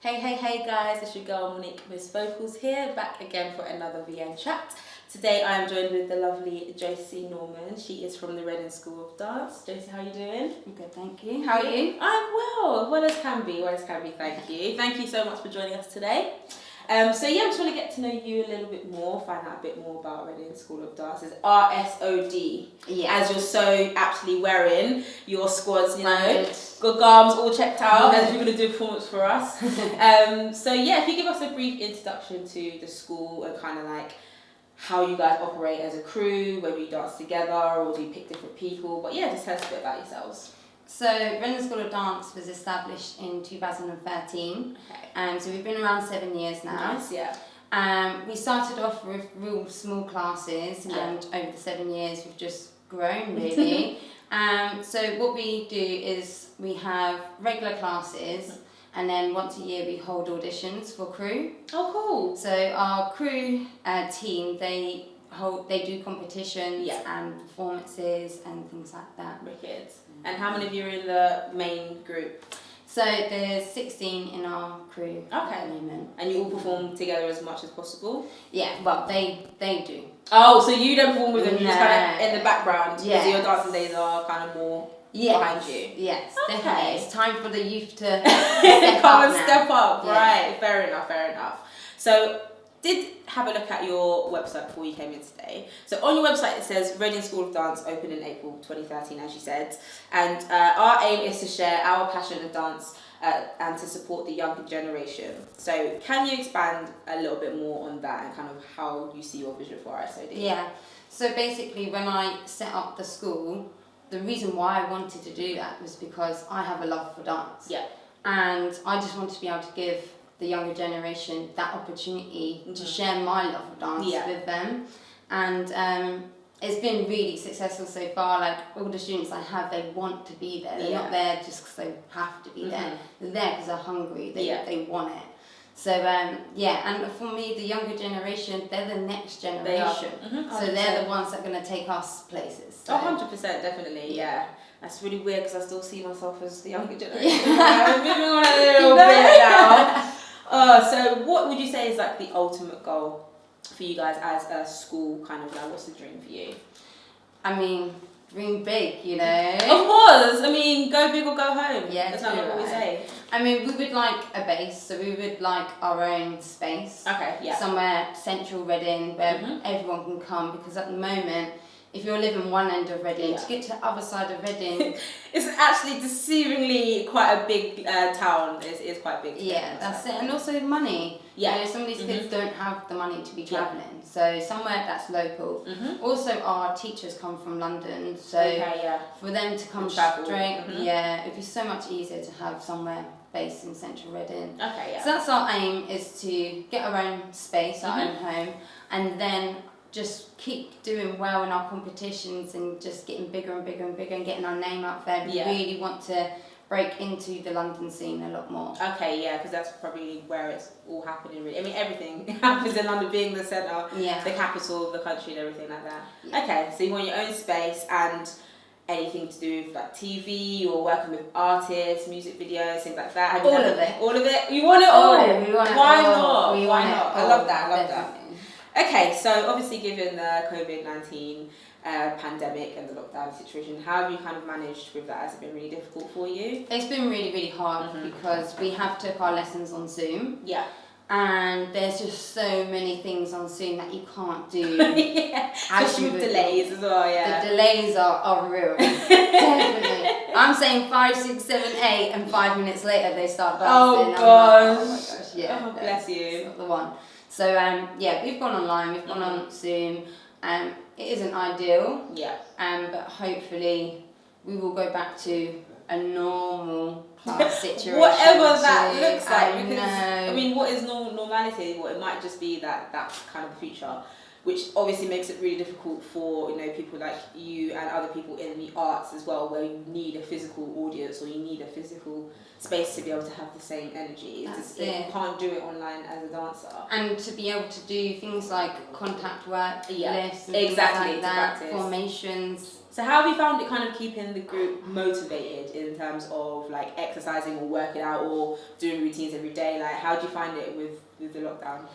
Hey guys, it's your girl Monique Miss Vocals here, back again for another VN chat. Today I am joined with the lovely Josie Norman. She is from the Reading School of Dance. Josie, how are you doing? I'm good, thank you. How are you? I'm well as can be, thank you. Thank you so much for joining us today. I just want to get to know you a little bit more, find out a bit more about Reading School of Dance. It's RSOD, as you're so aptly wearing your squads, got garms all checked out, as you're going to do a performance for us. If you give us a brief introduction to the school and kind of like how you guys operate as a crew, whether you dance together or do you pick different people, but just tell us a bit about yourselves. So, Reading School of Dance was established in 2013. Okay. So we've been around 7 years now. Nice, yeah. We started off with real small classes, and over the 7 years we've just grown really. So what we do is we have regular classes, and then once a year we hold auditions for crew. Oh, cool. So our crew team, they do competitions and performances and things like that. Wicked. And how many of you are in the main group? So there's 16 in our crew at the moment. And you all perform together as much as possible? Yeah, well they do. Oh, so you don't perform with them, you just kind of in the background? Yeah. So your dancing days are kind of more behind you? Yes, Okay. definitely. It's time for the youth to step up. Yeah. Right, fair enough. So, did have a look at your website before you came in today. So on your website it says Reading School of Dance opened in April 2013, as you said, and our aim is to share our passion of dance and to support the younger generation. So can you expand a little bit more on that and kind of how you see your vision for RSOD? Yeah, so basically when I set up the school, the reason why I wanted to do that was because I have a love for dance. Yeah. And I just wanted to be able to give the younger generation that opportunity to share my love of dance with them. And it's been really successful so far. Like all the students I have, they want to be there. They're not there just because they have to be there. They're there because they're hungry. They want it. So and for me, the younger generation, they're the next generation. So they're the ones that are going to take us places. So. 100%, definitely, yeah. That's really weird because I still see myself as the younger generation. I'm moving on a little bit now. So what would you say is like the ultimate goal for you guys as a school, kind of like what's the dream for you? I mean, dream big, Of course, I mean, go big or go home. Yeah, that's not what we say. I mean, we would like a base, so we would like our own space. Okay, yeah. Somewhere central Reading where everyone can come, because at the moment, if you're living one end of Reading, to get to the other side of Reading... It's actually deceivingly quite a big town. It's quite big. Yeah, that's it. And also money. Yeah. Some of these kids don't have the money to be travelling. So somewhere that's local. Also, our teachers come from London. So for them to come straight, it'd be so much easier to have somewhere based in central Reading. Okay, yeah. So that's our aim, is to get our own space, our own home, and then just keep doing well in our competitions and just getting bigger and bigger and bigger and getting our name out there. We really want to break into the London scene a lot more. Okay, yeah, because that's probably where it's all happening really. I mean, everything happens in London, being the centre, the capital of the country and everything like that. Yeah. Okay, so you want your own space and anything to do with like TV or working with artists, music videos, things like that. All of it. All of it? You want it all? We want it Why all. not? Why not? I love that. Okay, so obviously given the COVID-19 pandemic and the lockdown situation, how have you kind of managed with that? Has it been really difficult for you? It's been really, really hard because we have took our lessons on Zoom. Yeah. And there's just so many things on Zoom that you can't do. Especially with delays as well, The delays are real. Definitely. I'm saying 5, 6, 7, 8 and 5 minutes later they start dancing. Oh gosh. Oh my gosh, yeah. Oh, bless you. It's not the one. So we've gone online, we've gone on Zoom. It isn't ideal. Yeah. But hopefully we will go back to a normal class situation. Whatever that looks like. Because I mean, what is normality? Well, it might just be that's kind of the future, which obviously makes it really difficult for people like you and other people in the arts as well, where you need a physical audience or you need a physical space to be able to have the same energy. You can't do it online as a dancer. And to be able to do things like contact work, lifts, and exactly, things like that, formations. So how have you found it kind of keeping the group motivated in terms of like exercising or working out or doing routines every day? Like how do you find it with the lockdown?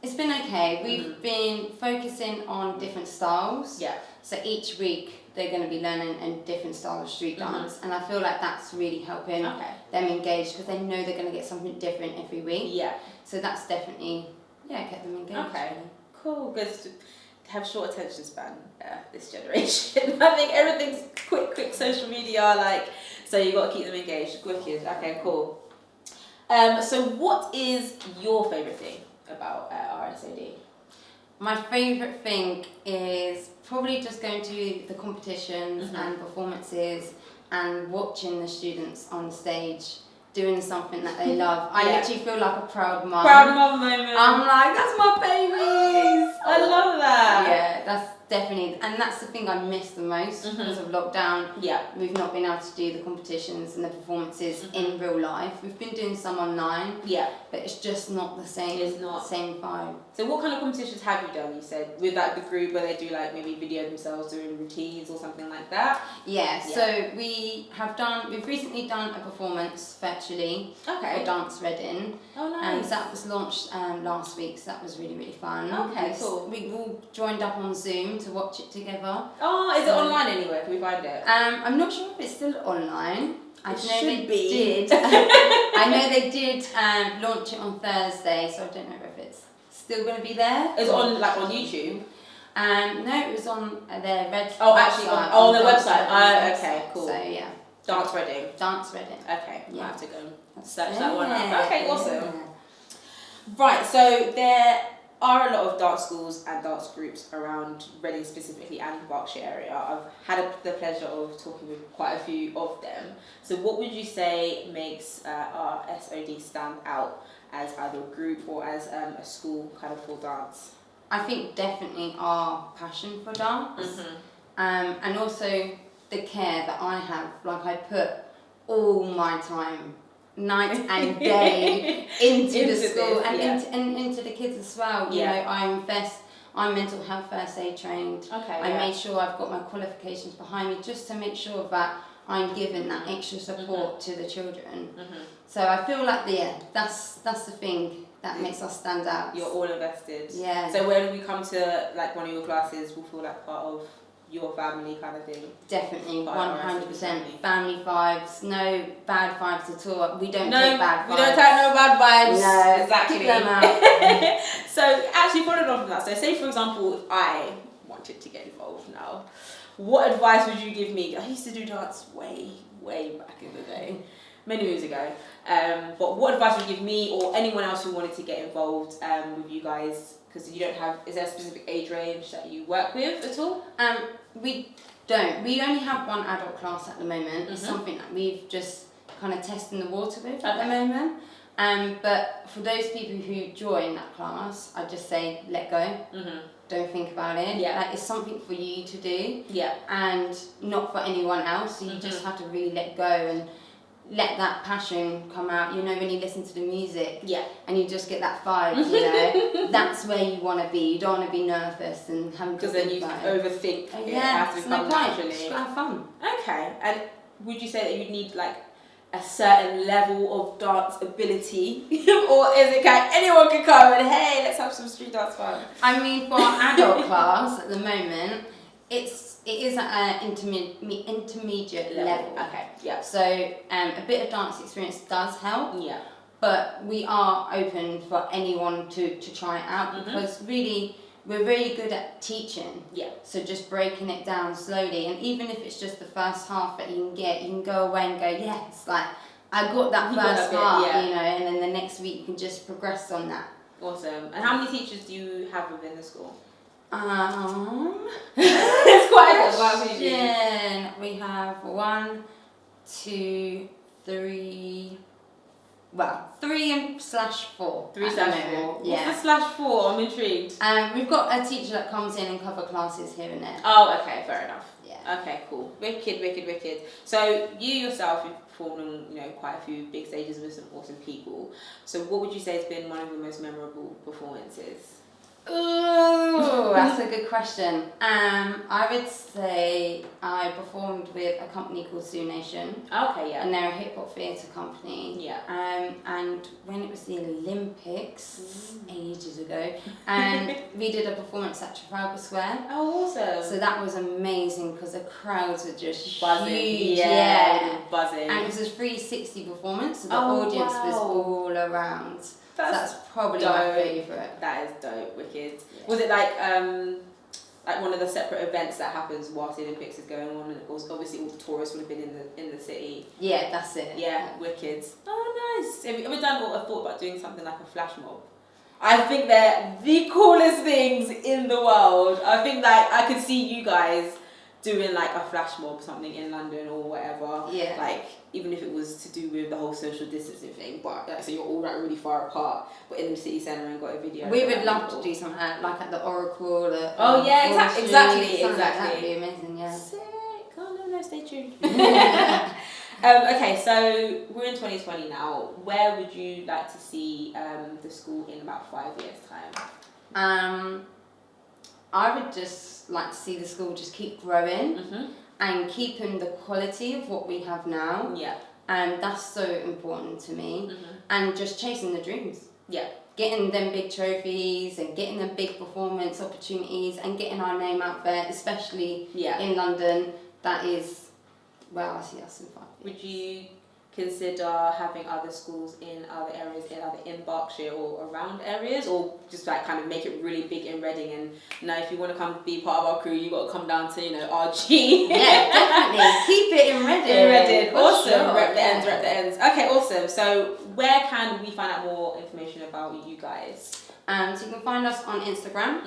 It's been okay. We've been focusing on different styles. Yeah. So each week they're going to be learning a different style of street dance, and I feel like that's really helping them engage because they know they're going to get something different every week. Yeah. So that's definitely kept them engaged. Okay. Cool. Good. Have short attention span, this generation. I think everything's quick social media, like, so you got to keep them engaged. Wicked. Okay, cool. So what is your favourite thing about RSOD? My favourite thing is probably just going to the competitions and performances and watching the students on stage doing something that they love. I literally feel like a proud mum. Proud mum moment. I'm like, that's my babies. I love that. Yeah, that's definitely, and that's the thing I miss the most because of lockdown. Yeah. We've not been able to do the competitions and the performances in real life. We've been doing some online. Yeah. But it's just not the same. It's not. Same vibe. So what kind of competitions have you done, you said? With like the group where they do like maybe video themselves doing routines or something like that? Yeah, so we've recently done a performance virtually for Dance Reading. Oh, nice. And that was launched last week, so that was really, really fun. Okay, cool. We all joined up on Zoom to watch it together. Oh, is it online anywhere? Can we find it? I'm not sure if it's still online. I know they did launch it on Thursday, so I don't know if it's still going to be there. It's on like on YouTube. No, it was on their red. Oh, actually, on their website. Okay, cool. So yeah. Dance Reading. Dance Reading. Okay, yeah. I have to go and search that one up. Okay, awesome. Right, so there are a lot of dance schools and dance groups around Reading specifically and the Berkshire area. I've had the pleasure of talking with quite a few of them. So what would you say makes RSOD stand out as either a group or as a school kind of for dance? I think definitely our passion for dance, and also the care that I have. Like I put all my time, night and day, into the school and into the kids as well. You know, I'm mental health first aid trained. I made sure I've got my qualifications behind me just to make sure that I'm giving that extra support to the children. So I feel like that's the thing that makes us stand out. You're all invested. Yeah. So when we come to like one of your classes, we'll feel like part of your family kind of thing. Definitely, 100%. Family vibes, no bad vibes at all. We don't take bad vibes. We don't take no bad vibes. No, exactly. Keep them out. So actually following on from that, so say for example, if I wanted to get involved now, what advice would you give me? I used to do dance way back in the day, many years ago. But what advice would you give me or anyone else who wanted to get involved with you guys? Because you don't have, is there a specific age range that you work with at all? We don't. We only have one adult class at the moment. It's something that we've just kind of testing the water with at the moment. But for those people who join that class, I just say let go. Don't think about it. Yeah. Like, it's something for you to do. Yeah. And not for anyone else. So you just have to really let go and let that passion come out. You know, when you listen to the music and you just get that vibe, you know, that's where you want to be. You don't want to be nervous and having to because then you overthink. It has to come naturally. Just have fun. Okay. And would you say that you'd need like a certain level of dance ability, or is it kind of anyone can come and hey, let's have some street dance fun? I mean, for our adult class at the moment, it is at an intermediate level. Okay, yeah. So a bit of dance experience does help. Yeah. But we are open for anyone to try it out because really we're really good at teaching. Yeah. So just breaking it down slowly, and even if it's just the first half that you can go away and go, yes, like I got that first part, you know, and then the next week you can just progress on that. Awesome. And how many teachers do you have within the school? It's quite a question. We have 1, 2, 3. Well, 3/4. 3/4. Yeah. What's the /4? I'm intrigued. We've got a teacher that comes in and cover classes here and there. Oh, okay, fair enough. Yeah. Okay, cool. Wicked. So you yourself, you've performed on, you know, quite a few big stages with some awesome people. So what would you say has been one of the most memorable performances? Oh, that's a good question. I would say I performed with a company called Sioux Nation. Okay, yeah. And they're a hip hop theatre company. Yeah. And when it was the Olympics ages ago, and we did a performance at Trafalgar Square. Oh, awesome. So that was amazing because the crowds were just buzzing. huge. Yeah, buzzing. And it was a 360 performance, so the audience was all around. That's probably my favourite. That is dope, wicked. Yeah. Was it like one of the separate events that happens whilst the Olympics is going on, and obviously all the tourists would have been in the city? Yeah, that's it. Yeah, wicked. Oh, nice. Have you ever done or thought about doing something like a flash mob? I think they're the coolest things in the world. I think that I could see you guys doing like a flash mob, something in London or whatever. Yeah. Like, even if it was to do with the whole social distancing thing, but like, so you're all like really far apart, but in the city centre and got a video. We would love to do something like at the Oracle. Oh yeah, exactly. Like that'd be amazing. Yeah. Sick. Oh no, stay tuned. Okay, so we're in 2020 now. Where would you like to see the school in about 5 years' time? I would just like to see the school just keep growing and keeping the quality of what we have now. Yeah. And that's so important to me. And just chasing the dreams. Yeah. Getting them big trophies and getting them big performance opportunities and getting our name out there, especially in London. That is where I see us in 5 years. Would you consider having other schools in other areas, in Berkshire or around areas, or just like kind of make it really big in Reading? And if you want to come be part of our crew, you got to come down to RG. Yeah, definitely keep it in Reading. Awesome. Sure. Rep the ends. Okay, awesome. So where can we find out more information about you guys? So you can find us on Instagram.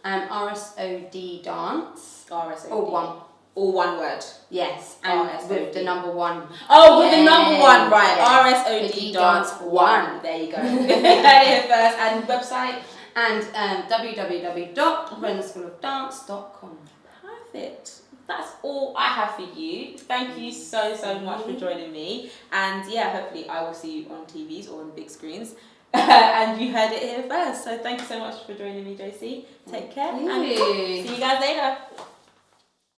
RSOD Dance. RSOD. All one word. Yes, and with the number 1. Oh, with the number 1, right. Yes. RSOD Dance 1. There you go. Here first. And website? And www.redenschoolofdance.com. Perfect. That's all I have for you. Thank you so much for joining me. And yeah, hopefully I will see you on TVs or on big screens. And you heard it here first. So thank you so much for joining me, Josie. Take care. And see you guys later.